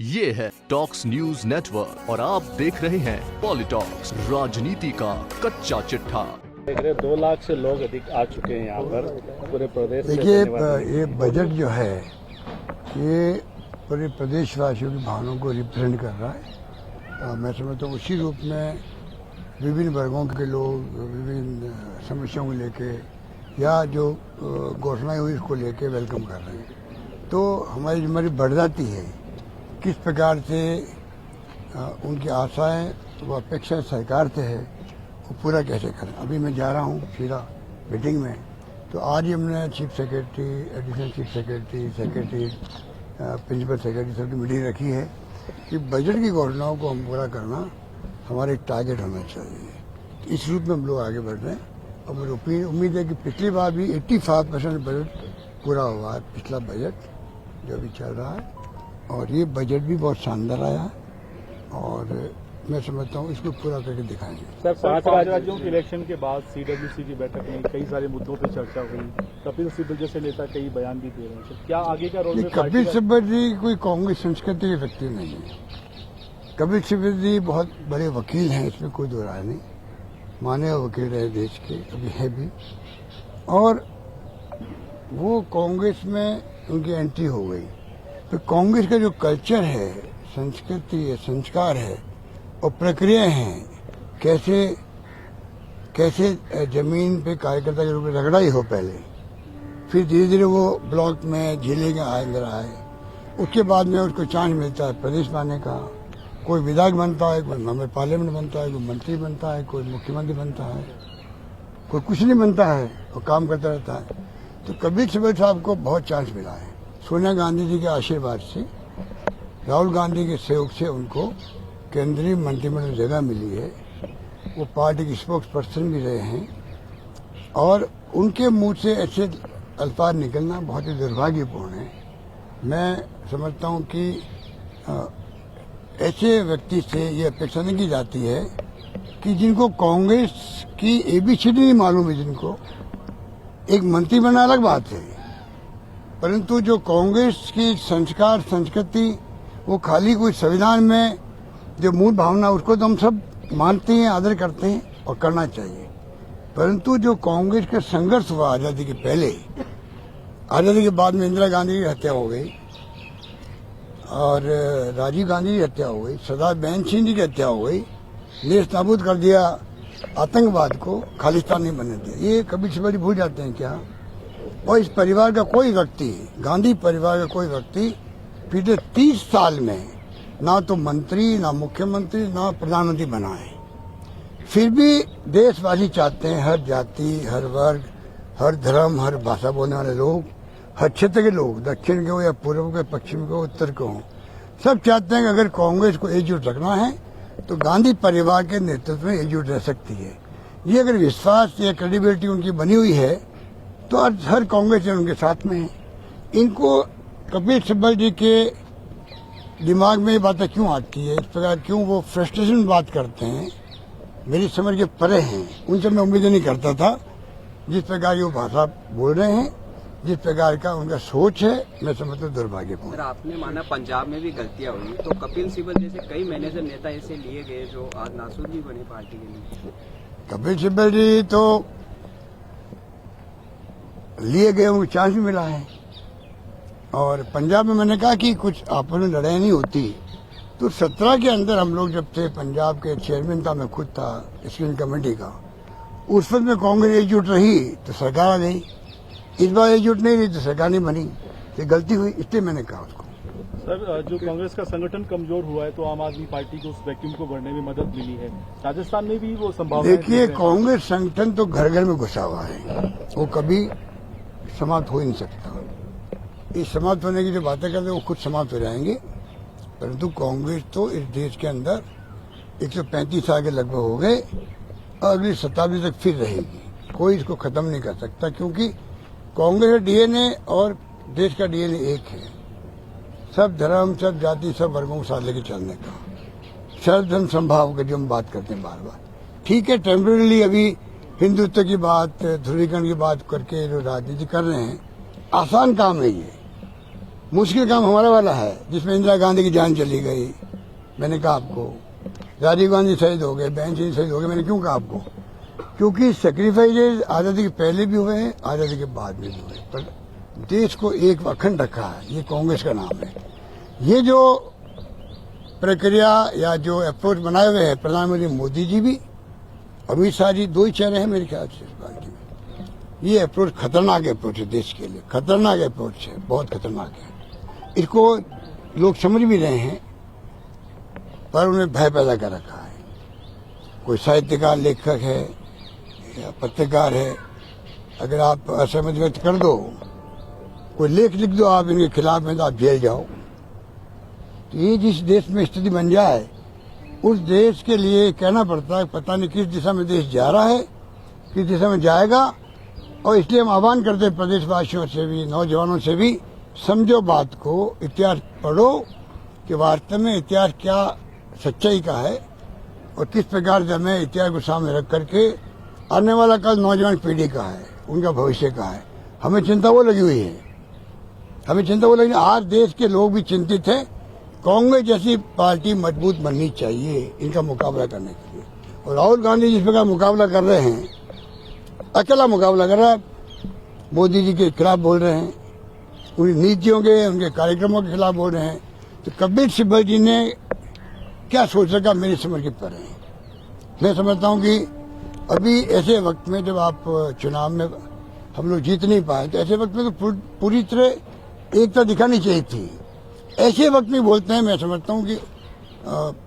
ये है talks news network और आप देख रहे हैं पॉलिटॉक्स, राजनीति का कच्चा चिट्ठा। देख रहे 2 लाख से लोग अधिक आ चुके हैं यहाँ पर पूरे प्रदेश से। देखिए, ये बजट जो है ये पूरे प्रदेशवासियों की भावनाओं को रिप्रेजेंट कर रहा है। मैं समझता हूँ उसी रूप में विभिन्न वर्गों के लोग विभिन्न समस्याओं को लेके या जो घोषणाएं हुई उसको लेके वेलकम कर रहे हैं। तो हमारी जिम्मेदारी बढ़ जाती है किस प्रकार से उनकी आशाएं व अपेक्षा सरकार से है वो पूरा कैसे करें। अभी मैं जा रहा हूँ सीधा मीटिंग में, तो आज ही हमने chief secretary, additional chief secretary, principal secretary सबकी मीटिंग रखी है कि बजट की घोषणाओं को हम पूरा करना हमारा एक टारगेट होना चाहिए। इस रूप में हम लोग आगे बढ़ रहे हैं और मुझे उम्मीद है कि पिछली बार भी 85% बजट पूरा हुआ है। पिछला बजट जो अभी चल रहा है और ये बजट भी बहुत शानदार आया और मैं समझता हूँ इसको पूरा करके दिखाएंगे। सर, 5 राज्यों के इलेक्शन के बाद CWC की बैठक में कई सारे मुद्दों पर चर्चा हुई। कपिल सिब्बल जैसे नेता कई बयान भी दे रहे हैं। सर, क्या आगे का रोल? कपिल सिब्बल जी कोई कांग्रेस संस्कृति के व्यक्ति नहीं है। कपिल सिब्बल जी बहुत बड़े वकील हैं, इसमें कोई दो राय नहीं। माने वकील रहे देश के, अभी है भी, और वो कांग्रेस में उनकी एंट्री हो गई। तो कांग्रेस का जो कल्चर है, संस्कृति है, संस्कार है और प्रक्रिया हैं, कैसे जमीन पे कार्यकर्ता के रूप में रगड़ाई हो पहले, फिर धीरे धीरे वो ब्लॉक में जिले के अंदर आए, उसके बाद में उसको चांस मिलता है प्रदेश में आने का। कोई विधायक बनता है, कोई मेंबर पार्लियामेंट बनता है, कोई मंत्री बनता है, कोई मुख्यमंत्री बनता है, कोई कुछ नहीं बनता है और काम करता रहता है। तो कपिल सिब्बल साहब को बहुत चांस मिला है। सोनिया गांधी जी के आशीर्वाद से, राहुल गांधी के सहयोग से उनको केंद्रीय मंत्रिमंडल में जगह मिली है। वो पार्टी के स्पोक्स पर्सन भी रहे हैं और उनके मुंह से ऐसे अल्फाज निकलना बहुत ही दुर्भाग्यपूर्ण है। मैं समझता हूं कि ऐसे व्यक्ति से ये अपेक्षा नहीं की जाती है कि जिनको कांग्रेस की ABCD नहीं मालूम है, जिनको एक मंत्री बनना अलग बात है, परंतु जो कांग्रेस की संस्कार संस्कृति वो खाली कोई संविधान में जो मूल भावना उसको तो हम सब मानते हैं, आदर करते हैं और करना चाहिए। परंतु जो कांग्रेस का संघर्ष हुआ आजादी के पहले, आजादी के बाद में इंदिरा गांधी की हत्या हो गई और राजीव गांधी की हत्या हो गई, सरदार बहन सिंह जी की हत्या हो गई, नेश नाबूद कर दिया आतंकवाद को, खालिस्तान नहीं बनने दिया। ये कभी सिब्बल भूल जाते हैं क्या? और इस परिवार का कोई व्यक्ति, गांधी परिवार का कोई व्यक्ति पिछले 30 साल में ना तो मंत्री, ना मुख्यमंत्री, ना प्रधानमंत्री बना है। फिर भी देशवासी चाहते हैं, हर जाति, हर वर्ग, हर धर्म, हर भाषा बोलने वाले लोग, हर क्षेत्र के लोग, दक्षिण के हो या पूर्व के, पश्चिम के हो, उत्तर के हो, सब चाहते हैं कि अगर कांग्रेस को एकजुट रखना है तो गांधी परिवार के नेतृत्व में एकजुट रह सकती है। ये अगर विश्वास या क्रेडिबिलिटी उनकी बनी हुई है तो आज हर कांग्रेस उनके साथ में है। इनको कपिल सिब्बल जी के दिमाग में ये बातें क्यों आती है, इस प्रकार क्यों वो फ्रस्ट्रेशन बात करते हैं, मेरी समझ के परे हैं। उनसे मैं उम्मीद नहीं करता था जिस प्रकार की वो भाषा बोल रहे हैं, जिस प्रकार का उनका सोच है, मैं समझता हूँ दुर्भाग्यपूर्ण। आपने माना पंजाब में भी गलतियां हुई, तो कपिल सिब्बल जैसे कई मैनेजर नेता ऐसे लिए गए जो आज नासूर भी बने पार्टी के लिए। कपिल सिब्बल जी तो लिए गए, उनको चांस भी मिला है। और पंजाब में मैंने कहा कि कुछ आपस में लड़ाई नहीं होती, तो 17 के अंदर हम लोग जब थे, पंजाब के चेयरमैन था, मैं खुद था स्क्रीनिंग कमेटी का, उस वक्त में कांग्रेस एकजुट रही तो सरकार आ गई। इस बार एकजुट नहीं रही तो सरकार नहीं बनी, ये गलती हुई, इसलिए मैंने कहा उसको। सर, जो कांग्रेस का संगठन कमजोर हुआ है तो आम आदमी पार्टी को उस वैक्यूम को भरने में मदद मिली है। राजस्थान में भी वो संभावना। देखिए, कांग्रेस संगठन तो घर घर में घुसा हुआ है, वो कभी समाप्त हो ही नहीं सकता। इस समाप्त होने की जो बातें करते हैं वो खुद समाप्त हो जाएंगे, परंतु कांग्रेस तो इस देश के अंदर 135 साल के लगभग हो गए और अगली शताब्दी तक फिर रहेगी। कोई इसको खत्म नहीं कर सकता, क्योंकि कांग्रेस का DNA और देश का DNA एक है। सब धर्म, सब जाति, सब वर्गों को साथ लेके चलने का, सर्वधर्म संभाव का जो हम बात करते हैं बार बार। ठीक है, टेम्परेरी अभी हिंदुत्व की बात, ध्रुवीकरण की बात करके जो राजनीति कर रहे हैं, आसान काम है ये। मुश्किल काम हमारा वाला है, जिसमें इंदिरा गांधी की जान चली गई। मैंने कहा आपको, राजीव गांधी शहीद हो गए, बहन सिंह शहीद हो गए। मैंने क्यों कहा आपको? क्योंकि सेक्रीफाइस आज़ादी के पहले भी हुए हैं, आज़ादी के बाद भी हुए हैं, पर देश को एक अखंड रखा है। ये कांग्रेस का नाम है। ये जो प्रक्रिया या जो अप्रोच बनाए हुए हैं प्रधानमंत्री मोदी जी भी, अमित शाह जी, दो ही चेहरे हैं मेरे ख्याल से इस पार्टी में। ये अप्रोच खतरनाक अप्रोच है देश के लिए, खतरनाक अप्रोच है, बहुत खतरनाक है। इसको लोग समझ भी रहे हैं, पर उन्हें भय पैदा कर रखा है। कोई साहित्यकार, लेखक है या पत्रकार है, अगर आप असहमति व्यक्त कर दो, कोई लेख लिख दो आप इनके खिलाफ में, तो आप जेल जाओ। तो ये जिस देश में स्थिति बन जाए, उस देश के लिए कहना पड़ता है पता नहीं किस दिशा में देश जा रहा है, किस दिशा में जाएगा। और इसलिए हम आह्वान करते हैं प्रदेशवासियों से भी, नौजवानों से भी, समझो बात को, इतिहास पढ़ो कि वास्तव में इतिहास क्या सच्चाई का है और किस प्रकार से हमें इतिहास को सामने रख करके आने वाला कल नौजवान पीढ़ी का है, उनका भविष्य का है। हमें चिंता वो लगी हुई है, हमें चिंता वो लगी। आज देश के लोग भी चिंतित हैं। कांग्रेस जैसी पार्टी मजबूत बननी चाहिए इनका मुकाबला करने के लिए। और राहुल गांधी जिस प्रकार मुकाबला कर रहे हैं, अकेला मुकाबला कर रहा है, मोदी जी के खिलाफ बोल रहे हैं, उनकी नीतियों के, उनके कार्यक्रमों के खिलाफ बोल रहे हैं, तो कपिल सिब्बल जी ने क्या सोच रखा मेरी समझ के परे है। मैं समझता हूँ कि अभी ऐसे वक्त में जब आप चुनाव में हम लोग जीत नहीं पाए, तो ऐसे वक्त में तो पूरी तरह एकता दिखानी चाहिए थी। ऐसे वक्त में बोलते हैं, मैं समझता हूँ कि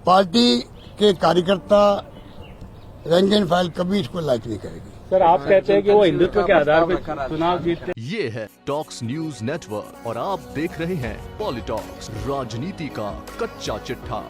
पार्टी के कार्यकर्ता, रैंक एंड फाइल कभी इसको लाइक नहीं करेगी। सर, आप कहते हैं कि वो हिंदुत्व के आधार पर चुनाव जीतते। ये है टॉक्स न्यूज नेटवर्क और आप देख रहे हैं पॉलिटॉक्स, राजनीति का कच्चा चिट्ठा।